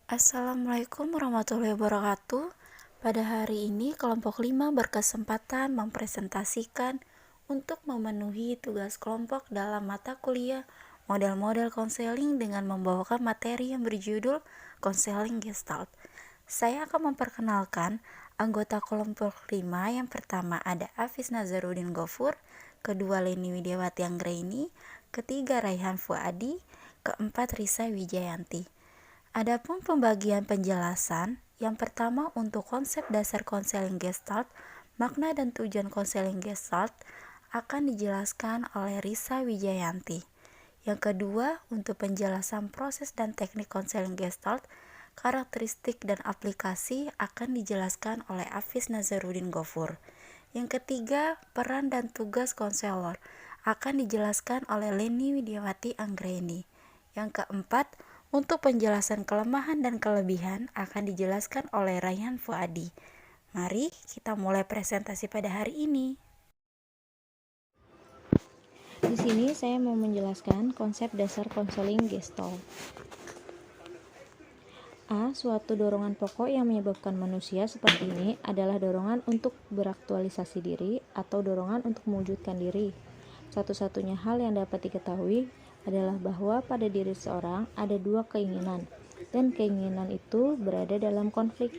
Assalamualaikum warahmatullahi wabarakatuh. Pada hari ini kelompok 5 berkesempatan mempresentasikan untuk memenuhi tugas kelompok dalam mata kuliah model-model konseling dengan membawakan materi yang berjudul konseling Gestalt. Saya akan memperkenalkan anggota kelompok 5. Yang pertama ada Hafiz Nazarudin Gofur, kedua Leni Widiawati Anggraini, ketiga Raihan Fuadi, keempat Risa Wijayanti. Adapun pembagian penjelasan, yang pertama untuk konsep dasar konseling Gestalt, makna dan tujuan konseling Gestalt akan dijelaskan oleh Risa Wijayanti. Yang kedua, untuk penjelasan proses dan teknik konseling Gestalt, karakteristik dan aplikasi akan dijelaskan oleh Hafiz Nazarudin Gofur. Yang ketiga, peran dan tugas konselor akan dijelaskan oleh Leni Widiawati Anggraini. Yang keempat, untuk penjelasan kelemahan dan kelebihan akan dijelaskan oleh Raihan Fuadi. Mari kita mulai presentasi pada hari ini. Di sini saya mau menjelaskan konsep dasar konseling Gestalt. A. Suatu dorongan pokok yang menyebabkan manusia seperti ini adalah dorongan untuk beraktualisasi diri atau dorongan untuk mewujudkan diri. Satu-satunya hal yang dapat diketahui adalah bahwa pada diri seorang ada dua keinginan, dan keinginan itu berada dalam konflik.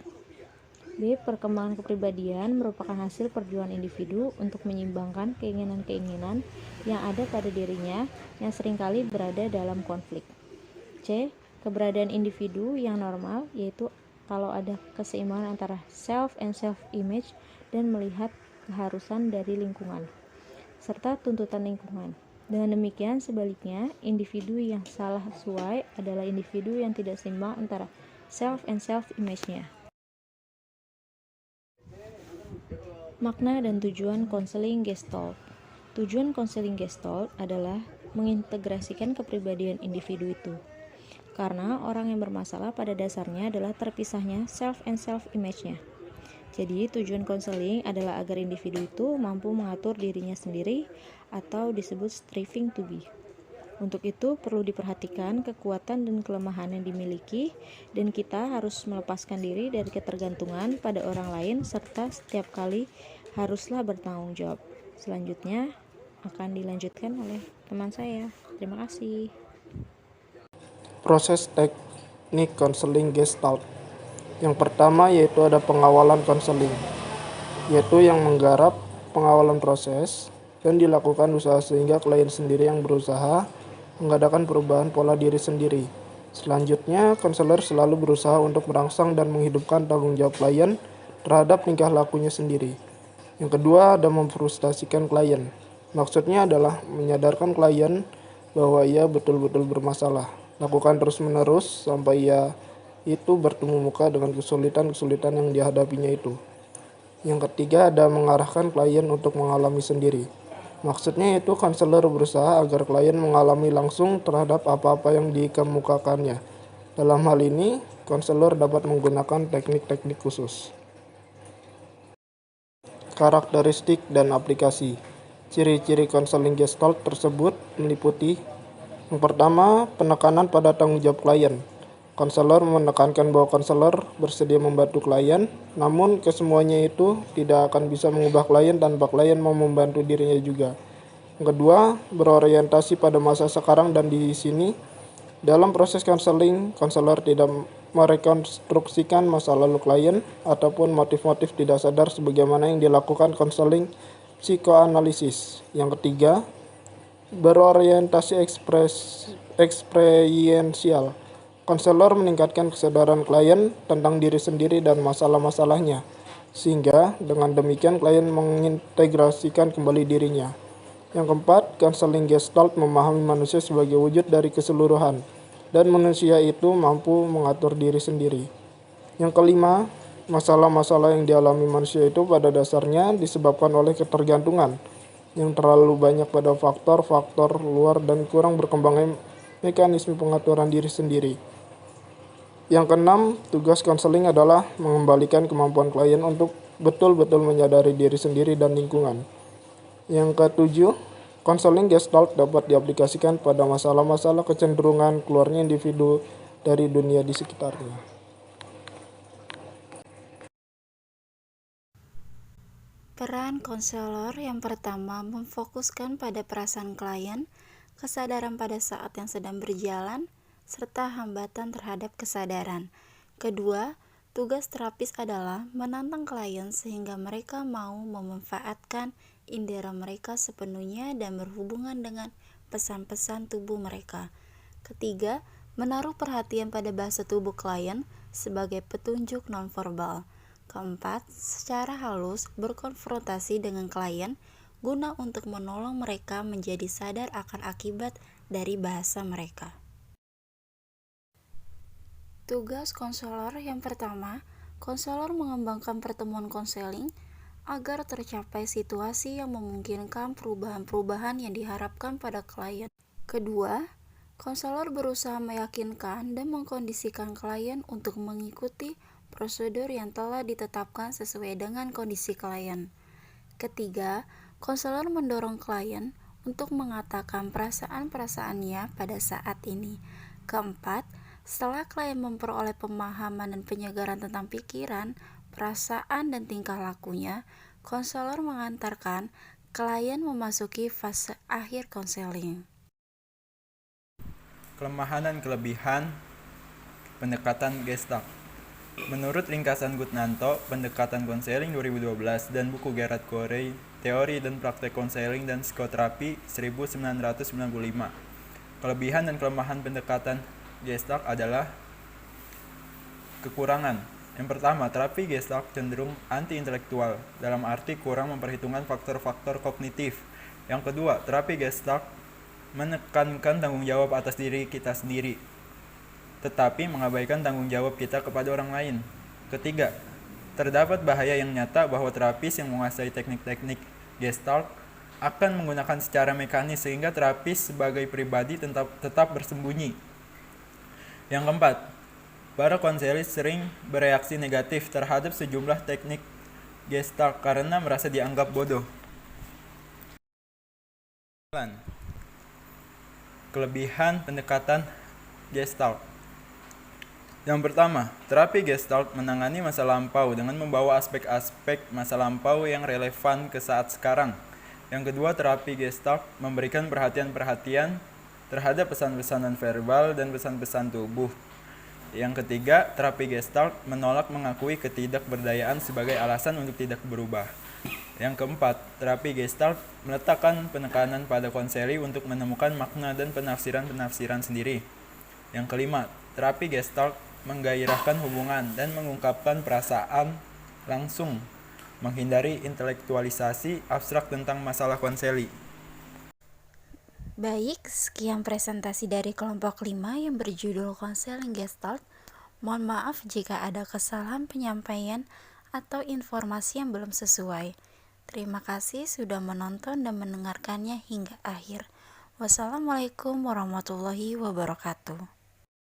B. Perkembangan kepribadian merupakan hasil perjuangan individu untuk menyeimbangkan keinginan-keinginan yang ada pada dirinya yang seringkali berada dalam konflik. C. Keberadaan individu yang normal, yaitu kalau ada keseimbangan antara self and self-image dan melihat keharusan dari lingkungan, serta tuntutan lingkungan. Dengan demikian, sebaliknya, individu yang salah sesuai adalah individu yang tidak seimbang antara self and self-image-nya. Makna dan tujuan konseling Gestalt. Tujuan konseling Gestalt adalah mengintegrasikan kepribadian individu itu. Karena orang yang bermasalah pada dasarnya adalah terpisahnya self and self-image-nya. Jadi, tujuan konseling adalah agar individu itu mampu mengatur dirinya sendiri atau disebut striving to be. Untuk itu, perlu diperhatikan kekuatan dan kelemahan yang dimiliki, dan kita harus melepaskan diri dari ketergantungan pada orang lain, serta setiap kali haruslah bertanggung jawab. Selanjutnya akan dilanjutkan oleh teman saya. Terima kasih. Proses teknik konseling Gestalt. Yang pertama yaitu ada pengawalan konseling, yaitu yang menggarap pengawalan proses dan dilakukan usaha sehingga klien sendiri yang berusaha mengadakan perubahan pola diri sendiri. Selanjutnya, konselor selalu berusaha untuk merangsang dan menghidupkan tanggung jawab klien terhadap tingkah lakunya sendiri. Yang kedua ada memfrustasikan klien. Maksudnya adalah menyadarkan klien bahwa ia betul-betul bermasalah. Lakukan terus-menerus sampai ia itu bertemu muka dengan kesulitan-kesulitan yang dihadapinya itu. Yang ketiga ada mengarahkan klien untuk mengalami sendiri. Maksudnya itu konselor berusaha agar klien mengalami langsung terhadap apa-apa yang dikemukakannya. Dalam hal ini, konselor dapat menggunakan teknik-teknik khusus. Karakteristik dan aplikasi. Ciri-ciri konseling Gestalt tersebut meliputi: yang pertama, penekanan pada tanggung jawab klien. Konselor menekankan bahwa konselor bersedia membantu klien, namun kesemuanya itu tidak akan bisa mengubah klien tanpa klien mau membantu dirinya juga. Yang kedua, berorientasi pada masa sekarang dan di sini. Dalam proses konseling, konselor tidak merekonstruksikan masa lalu klien ataupun motif-motif tidak sadar sebagaimana yang dilakukan konseling psikoanalisis. Yang ketiga, berorientasi eksperiensial. Konselor meningkatkan kesadaran klien tentang diri sendiri dan masalah-masalahnya, sehingga dengan demikian klien mengintegrasikan kembali dirinya. Yang keempat, konseling Gestalt memahami manusia sebagai wujud dari keseluruhan, dan manusia itu mampu mengatur diri sendiri. Yang kelima, masalah-masalah yang dialami manusia itu pada dasarnya disebabkan oleh ketergantungan yang terlalu banyak pada faktor-faktor luar dan kurang berkembangnya mekanisme pengaturan diri sendiri. Yang keenam, tugas konseling adalah mengembalikan kemampuan klien untuk betul-betul menyadari diri sendiri dan lingkungan. Yang ketujuh, konseling Gestalt dapat diaplikasikan pada masalah-masalah kecenderungan keluarnya individu dari dunia di sekitarnya. Peran konselor yang pertama memfokuskan pada perasaan klien, kesadaran pada saat yang sedang berjalan, serta hambatan terhadap kesadaran. Kedua, tugas terapis adalah menantang klien sehingga mereka mau memanfaatkan indera mereka sepenuhnya dan berhubungan dengan pesan-pesan tubuh mereka. Ketiga, menaruh perhatian pada bahasa tubuh klien sebagai petunjuk nonverbal. Keempat, secara halus berkonfrontasi dengan klien guna untuk menolong mereka menjadi sadar akan akibat dari bahasa mereka. Tugas konselor yang pertama, konselor mengembangkan pertemuan konseling agar tercapai situasi yang memungkinkan perubahan-perubahan yang diharapkan pada klien. Kedua, konselor berusaha meyakinkan dan mengkondisikan klien untuk mengikuti prosedur yang telah ditetapkan sesuai dengan kondisi klien. Ketiga, konselor mendorong klien untuk mengatakan perasaan-perasaannya pada saat ini. Keempat, setelah klien memperoleh pemahaman dan penyegaran tentang pikiran, perasaan, dan tingkah lakunya, konselor mengantarkan klien memasuki fase akhir konseling. Kelemahan dan kelebihan pendekatan Gestalt. Menurut ringkasan Gutnanto, pendekatan konseling 2012 dan buku Gerard Corey, Teori dan Praktek Konseling dan Psikoterapi 1995. Kelebihan dan kelemahan pendekatan Gestalt adalah kekurangan. Yang pertama, terapi Gestalt cenderung anti-intelektual, dalam arti kurang memperhitungkan faktor-faktor kognitif. Yang kedua, terapi Gestalt menekankan tanggung jawab atas diri kita sendiri, tetapi mengabaikan tanggung jawab kita kepada orang lain. Ketiga, terdapat bahaya yang nyata bahwa terapis yang menguasai teknik-teknik Gestalt akan menggunakan secara mekanis sehingga terapis sebagai pribadi tetap bersembunyi. Yang keempat, para konselis sering bereaksi negatif terhadap sejumlah teknik Gestalt karena merasa dianggap bodoh. Kelebihan pendekatan Gestalt. Yang pertama, terapi Gestalt menangani masa lampau dengan membawa aspek-aspek masa lampau yang relevan ke saat sekarang. Yang kedua, terapi Gestalt memberikan perhatian-perhatian terhadap pesan-pesan nonverbal dan pesan-pesan tubuh. Yang ketiga, terapi Gestalt menolak mengakui ketidakberdayaan sebagai alasan untuk tidak berubah. Yang keempat, terapi Gestalt meletakkan penekanan pada konseli untuk menemukan makna dan penafsiran-penafsiran sendiri. Yang kelima, terapi Gestalt menggairahkan hubungan dan mengungkapkan perasaan langsung, menghindari intelektualisasi abstrak tentang masalah konseli. Baik, sekian presentasi dari kelompok 5 yang berjudul Konseling Gestalt. Mohon maaf jika ada kesalahan penyampaian atau informasi yang belum sesuai. Terima kasih sudah menonton dan mendengarkannya hingga akhir. Wassalamualaikum warahmatullahi wabarakatuh.